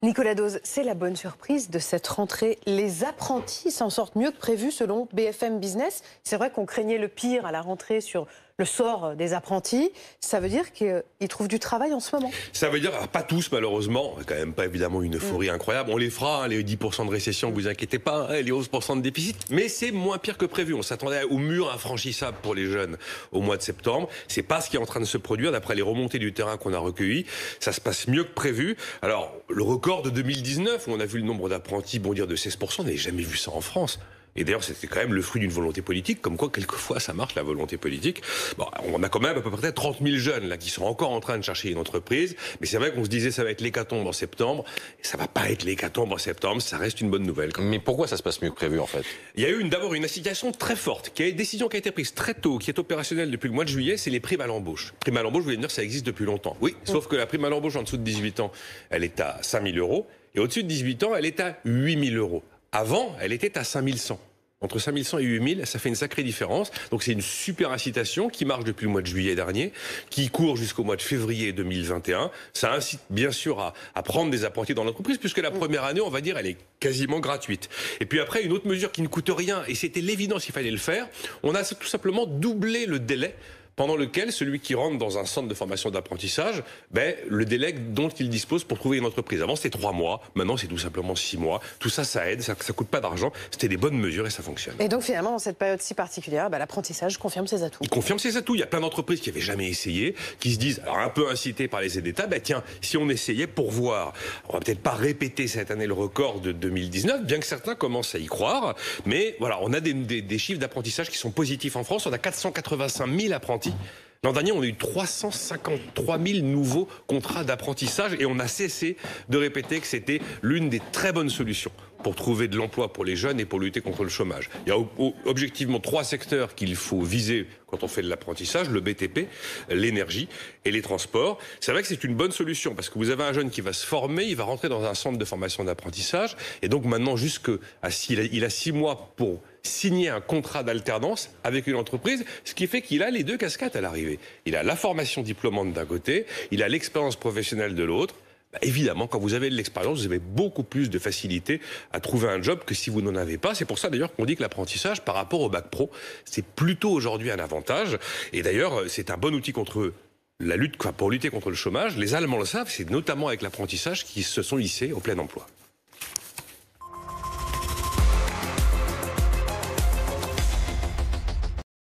Nicolas Dose, c'est la bonne surprise de cette rentrée. Les apprentis s'en sortent mieux que prévu selon BFM Business. C'est vrai qu'on craignait le pire à la rentrée sur le sort des apprentis. Ça veut dire qu'ils trouvent du travail en ce moment? Ça veut dire, pas tous malheureusement, quand même pas évidemment une euphorie incroyable. On les fera, les 10% de récession, vous inquiétez pas, les 11% de déficit. Mais c'est moins pire que prévu. On s'attendait au mur infranchissable pour les jeunes au mois de septembre. C'est pas ce qui est en train de se produire d'après les remontées du terrain qu'on a recueillies. Ça se passe mieux que prévu. Alors, le record de 2019, où on a vu le nombre d'apprentis bondir de 16%, on n'avait jamais vu ça en France. Et d'ailleurs, c'était quand même le fruit d'une volonté politique, comme quoi, quelquefois, ça marche, la volonté politique. Bon, on a quand même à peu près 30 000 jeunes, là, qui sont encore en train de chercher une entreprise. Mais c'est vrai qu'on se disait, ça va être l'hécatombe en septembre. Et ça va pas être l'hécatombe en septembre. Ça reste une bonne nouvelle, quand même. Mais pourquoi ça se passe mieux que prévu, en fait? Il y a eu d'abord une incitation très forte, une décision qui a été prise très tôt, qui est opérationnelle depuis le mois de juillet, c'est les primes à l'embauche. Prime à l'embauche, je voulais dire, ça existe depuis longtemps. Oui, sauf que la prime à l'embauche en dessous de 18 ans, elle est à 5 000 euros. Et au-dessus de 18 ans, elle est à 8 000 euros. Avant, elle était à 5 100. Entre 5 100 et 8 000, ça fait une sacrée différence. Donc c'est une super incitation qui marche depuis le mois de juillet dernier, qui court jusqu'au mois de février 2021. Ça incite bien sûr à prendre des apprentis dans l'entreprise, puisque la première année, on va dire, elle est quasiment gratuite. Et puis après, une autre mesure qui ne coûte rien, et c'était l'évidence qu'il fallait le faire, on a tout simplement doublé le délai pendant lequel celui qui rentre dans un centre de formation d'apprentissage, le délai dont il dispose pour trouver une entreprise. Avant, c'était 3 mois. Maintenant, c'est tout simplement 6 mois. Tout ça, ça aide. Ça coûte pas d'argent. C'était des bonnes mesures et ça fonctionne. Et donc, finalement, dans cette période si particulière, l'apprentissage confirme ses atouts. Il confirme ses atouts. Il y a plein d'entreprises qui n'avaient jamais essayé, qui se disent, alors un peu incitées par les aides d'État, tiens, si on essayait pour voir, on va peut-être pas répéter cette année le record de 2019, bien que certains commencent à y croire. Mais voilà, on a des chiffres d'apprentissage qui sont positifs en France. On a 485 000 apprentis. L'an dernier, on a eu 353 000 nouveaux contrats d'apprentissage et on a cessé de répéter que c'était l'une des très bonnes solutions pour trouver de l'emploi pour les jeunes et pour lutter contre le chômage. Il y a objectivement 3 secteurs qu'il faut viser quand on fait de l'apprentissage, le BTP, l'énergie et les transports. C'est vrai que c'est une bonne solution parce que vous avez un jeune qui va se former, il va rentrer dans un centre de formation d'apprentissage et donc maintenant il a 6 mois pour signer un contrat d'alternance avec une entreprise, ce qui fait qu'il a les 2 casquettes à l'arrivée. Il a la formation diplômante d'un côté, il a l'expérience professionnelle de l'autre. Évidemment, quand vous avez de l'expérience, vous avez beaucoup plus de facilité à trouver un job que si vous n'en avez pas. C'est pour ça d'ailleurs qu'on dit que l'apprentissage par rapport au bac pro, c'est plutôt aujourd'hui un avantage. Et d'ailleurs, c'est un bon outil contre pour lutter contre le chômage. Les Allemands le savent, c'est notamment avec l'apprentissage qu'ils se sont hissés au plein emploi.